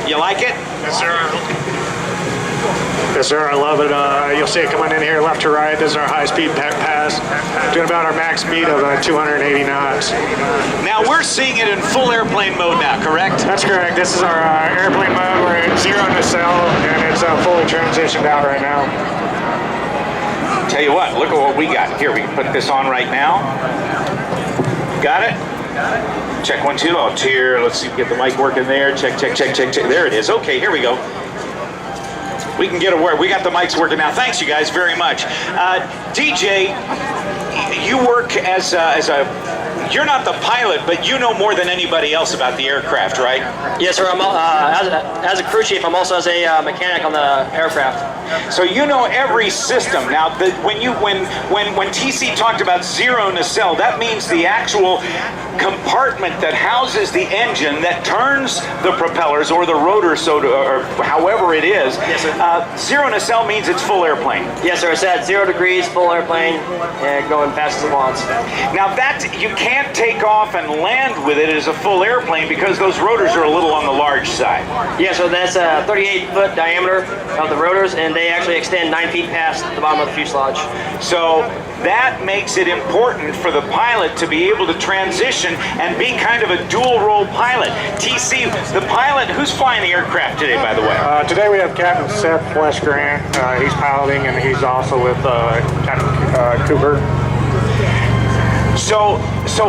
You like it? Yes, sir. Yes, sir. I love it. You'll see it coming in here left to right. This is our high-speed pass. Doing about our max speed of 280 knots. Now we're seeing it in full airplane mode now, correct? That's correct. This is our airplane mode. We're at 0 nacelle, and it's fully transitioned out right now. Tell you what, look at what we got. Here, we can put this on right now. Got it? Check 1, 2. Oh, here. Let's see, get the mic working there. Check, check, check, check, check. There it is. Okay, here we go. We can get a word. We got the mics working now. Thanks, you guys, very much. DJ, you work as a. You're not the pilot, but you know more than anybody else about the aircraft, right? Yes, sir. I'm as a crew chief. I'm also as a mechanic on the aircraft. So you know every system. Now, when TC talked about 0 nacelle, that means the actual compartment that houses the engine that turns the propellers or the rotor, or however it is. Yes, sir. 0 nacelle means it's full airplane. Yes, sir. It's at 0 degrees, full airplane, and going fast as it wants. Now that you can't take off and land with it as a full airplane because those rotors are a little on the large side. Yeah, so that's a 38-foot diameter of the rotors, and they actually extend 9 feet past the bottom of the fuselage. So that makes it important for the pilot to be able to transition and be kind of a dual role pilot. TC, the pilot, who's flying the aircraft today, by the way? Today we have Captain Seth Flesh Grant. He's piloting, and he's also with Captain Cooper. So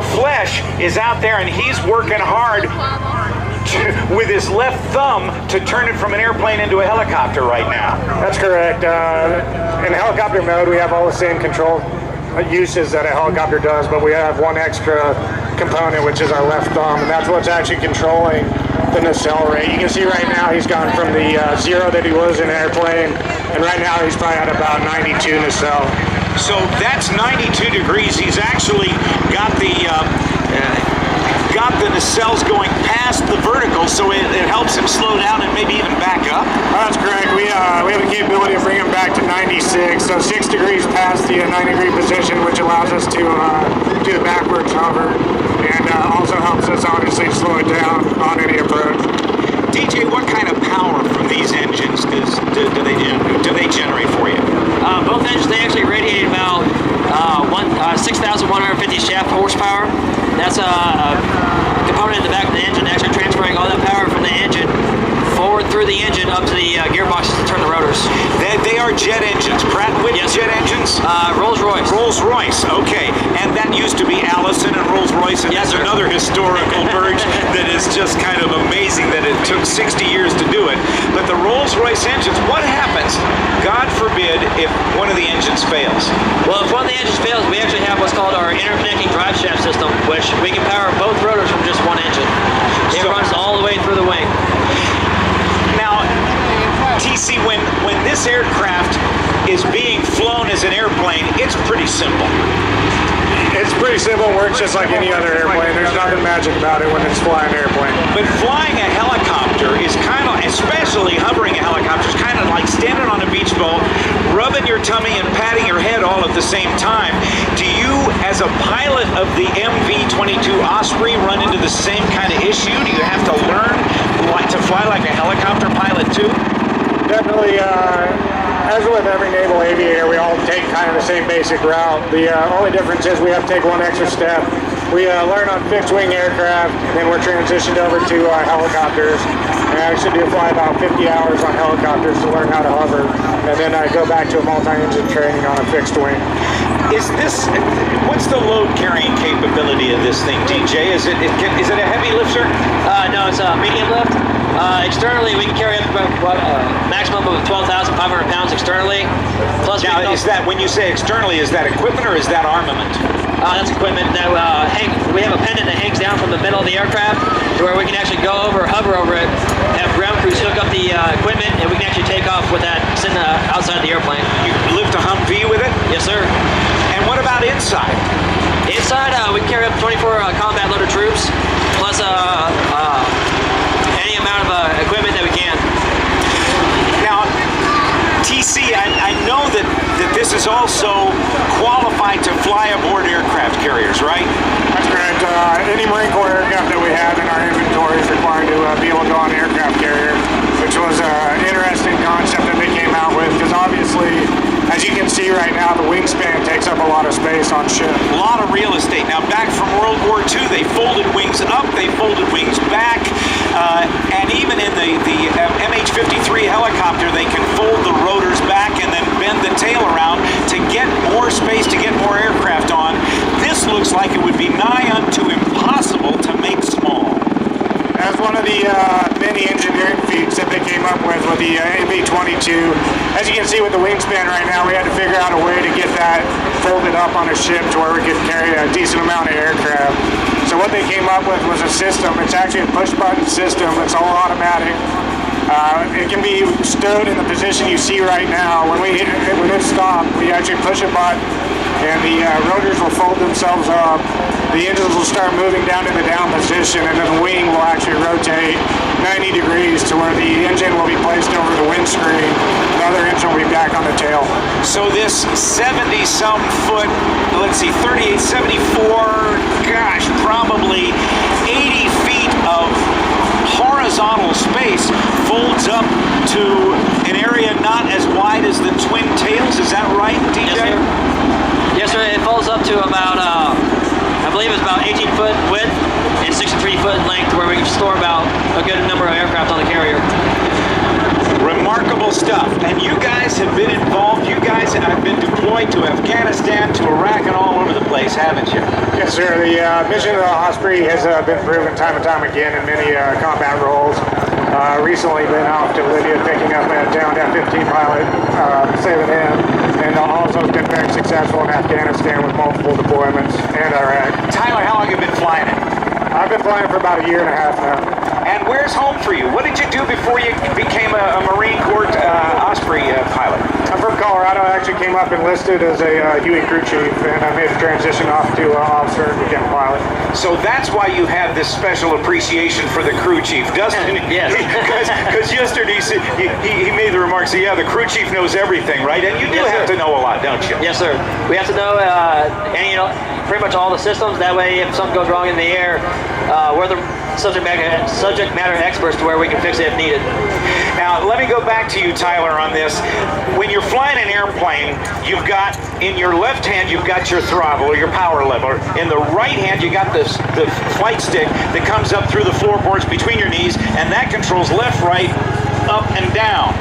Flesh is out there, and he's working hard with his left thumb to turn it from an airplane into a helicopter right now. That's correct. In helicopter mode, we have all the same control uses that a helicopter does, but we have one extra component, which is our left thumb, and that's what's actually controlling the nacelle rate. You can see right now he's gone from the 0 that he was in an airplane, and right now he's probably at about 92 nacelle. So that's 92 degrees. He's actually got the nacelles going past the vertical, so it helps him slow down and maybe even back up. That's correct. We have the capability of bringing him back to 96, so 6 degrees past the 90-degree position, which allows us to do the backwards hover, and also helps us obviously slow it down on any approach. DJ, what kind of power from these engines do they generate for you? Both engines, they actually radiate about 6,150 shaft horsepower. That's a component in the back of the engine actually transferring all that power from the engine forward through the engine up to the gearboxes to turn the rotors. They are jet engines. Pratt & Whitney jet engines? Rolls-Royce. Rolls-Royce, okay. And that used to be Allison and Rolls-Royce, and yes, that's another historical merge that is just kind of amazing that it took 60 years to do it. But the Rolls-Royce engines, what happens, God forbid, if one of the engines fails? Well, if one of the engines fails, we actually have what's called our interconnecting drive shaft system, which we can power both rotors from just one engine. It runs all the way through the wing. Now, TC, when this aircraft is being flown as an airplane, it's pretty simple. It's pretty simple and works just like any other airplane. There's nothing magic about it when it's flying an airplane. But flying a helicopter is kind of, especially hovering a helicopter, is kind of like standing on a beach boat, rubbing your tummy and patting your head all at the same time. Do you, as a pilot of the MV-22 Osprey, run into the same kind of issue? Do you have to learn to fly like a helicopter pilot too? Definitely, as with every naval aviator, we all take kind of the same basic route. The only difference is we have to take one extra step. We learn on fixed-wing aircraft, and then we're transitioned over to helicopters. And I actually do fly about 50 hours on helicopters to learn how to hover, and then I go back to a multi-engine training on a fixed wing. What's the load carrying capability of this thing, DJ? Is it a heavy lifter? No, it's a medium lift. Externally, we can carry up about maximum of 12,500 pounds externally. Plus, now, is that, when you say externally, is that equipment or is that armament? That's equipment that we have a pendant that hangs down from the middle of the aircraft to where we can actually go over, hover over it, have ground crews hook up the equipment, and we can actually take off with that sitting outside the airplane. You lift a Humvee with it? Yes, sir. And what about inside? Inside, we can carry up 24 combat loader troops, plus any amount of equipment that we can. Now, TC, I know that this is also qualified to fly aboard aircraft carriers, right? That's correct. Any Marine Corps aircraft that we have in our inventory is required to be able to go on an aircraft carrier. right now, the wingspan takes up a lot of space on ship. A lot of real estate. Now, back from World War II, they folded wings up, they folded wings back, and even in the MH-53 helicopter, they can fold the rotors back and then bend the tail around to get more space, to get more aircraft on. This looks like it would be nigh unto impossible to make small. As one of the many engineering feats that they came up with the MV-22, as you can see with the wingspan right now, we had to figure out a way to get that folded up on a ship to where we could carry a decent amount of aircraft. So what they came up with was a system. It's actually a push-button system. It's all automatic. It can be stood in the position you see right now. When it's stopped, we actually push a button, and the rotors will fold themselves up. The engines will start moving down in the down position, and then the wing will actually rotate 90 degrees to where the engine will be placed over the windscreen. The other engine will be back on the tail. So this 70-some foot, let's see, 38, 74, gosh, probably 80 feet of horizontal space folds up to an area not as wide as the twin tails. Is that right, DJ? Yes, sir. Yes, sir. It folds up to about, I believe it's about 18 foot width and 63 foot length, where we can store about a good number of aircraft on the carrier. Remarkable stuff. And you guys have been involved. You guys have been deployed to Afghanistan, to Iraq, and all over the place, haven't you? Yes, sir. The mission of the Osprey has been proven time and time again in many combat roles. Recently been off to Libya picking up a downed F-15 pilot, saving him, and also been very successful in Afghanistan with multiple deployments and Iraq. Tyler, how long have you been flying it? I've been flying for about a year and a half now. And where's home for you? What did you do before you became a Marine Corps Osprey pilot? I'm from Colorado. I actually came up enlisted as a Huey crew chief, and I made a transition off to officer and became a pilot. So that's why you have this special appreciation for the crew chief, doesn't it? Yes. Because yesterday he made the remark, so yeah, the crew chief knows everything, right? And you do Yes, have sir. to know a lot, don't you? Yes, sir. We have to know, pretty much all the systems. That way, if something goes wrong in the air, we're the subject matter experts to where we can fix it if needed. Now, let me go back to you, Tyler, on this. When you're flying an airplane, you've got, in your left hand, you've got your throttle or your power lever. In the right hand, you got the flight stick that comes up through the floorboards between your knees, and that controls left, right, up, and down.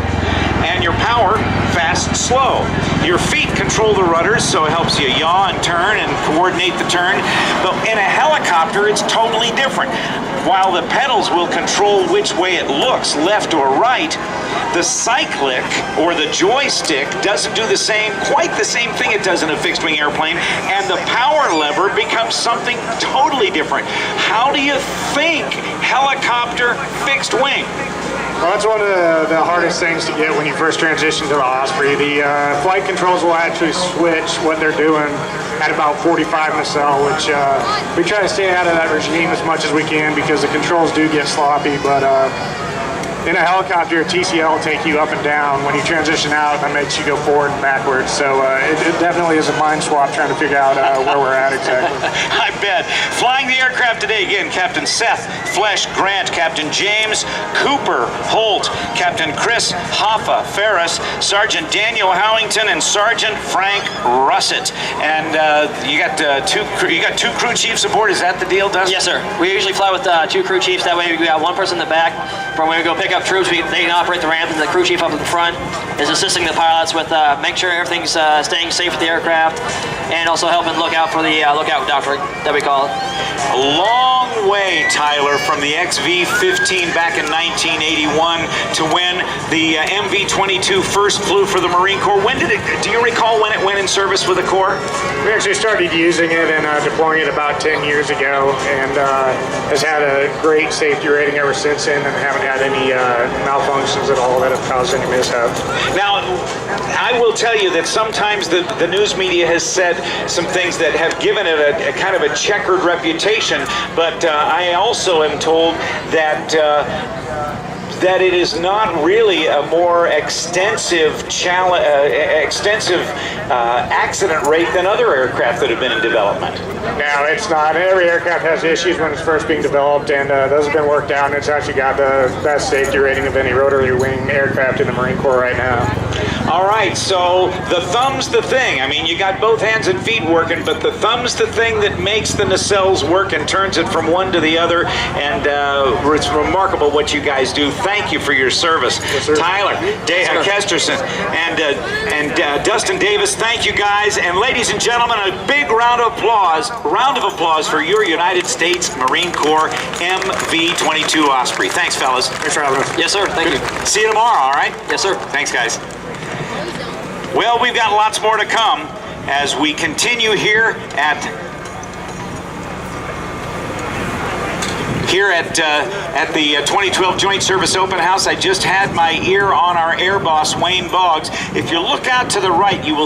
And your power, fast, slow. Your feet control the rudders, so it helps you yaw and turn and coordinate the turn. But in a helicopter, it's totally different. While the pedals will control which way it looks, left or right, the cyclic or the joystick doesn't do quite the same thing it does in a fixed-wing airplane, and the power lever becomes something totally different. How do you think helicopter fixed wing? Well, that's one of the hardest things to get when you first transition to the Osprey. The flight controls will actually switch what they're doing at about 45 nacelle, which we try to stay out of that regime as much as we can because the controls do get sloppy, but in a helicopter, TCL will take you up and down. When you transition out, that makes you go forward and backwards. So it definitely is a mind swap trying to figure out where we're at exactly. I bet. Flying the aircraft today, again, Captain Seth Flesh Grant, Captain James Cooper Holt, Captain Chris Hoffa Ferris, Sergeant Daniel Howington, and Sergeant Frank Russett. And you got two crew chiefs aboard. Is that the deal, Dustin? Yes, sir. We usually fly with 2 crew chiefs. That way we got one person in the back. For when we go pick up troops, they can operate the ramp, and the crew chief up in the front is assisting the pilots with making sure everything's staying safe with the aircraft, and also helping look out for the lookout doctrine that we call it. A long way, Tyler, from the XV-15 back in 1981 to when the MV-22 first flew for the Marine Corps. Do you recall when it went in service with the Corps? We actually started using it and deploying it about 10 years ago, and has had a great safety rating ever since then, and haven't had any malfunctions at all that have caused any mishaps. Now, I will tell you that sometimes the news media has said some things that have given it a kind of a checkered reputation, but I also am told that that it is not really a more extensive accident rate than other aircraft that have been in development. No, it's not. Every aircraft has issues when it's first being developed, and those have been worked out, and it's actually got the best safety rating of any rotary wing aircraft in the Marine Corps right now. All right, so the thumb's the thing. I mean, you got both hands and feet working, but the thumb's the thing that makes the nacelles work and turns it from one to the other, and it's remarkable what you guys do. Thank you for your service. Yes, sir. Tyler, Kesterson, and Dustin Davis, thank you guys. And ladies and gentlemen, a big round of applause for your United States Marine Corps MV-22 Osprey. Thanks, fellas. Thanks for having us. Yes, sir. Thank you. See you tomorrow, all right? Yes, sir. Thanks, guys. Well, we've got lots more to come as we continue here at the 2012 Joint Service Open House. I just had my ear on our air boss, Wayne Boggs. If you look out to the right, you will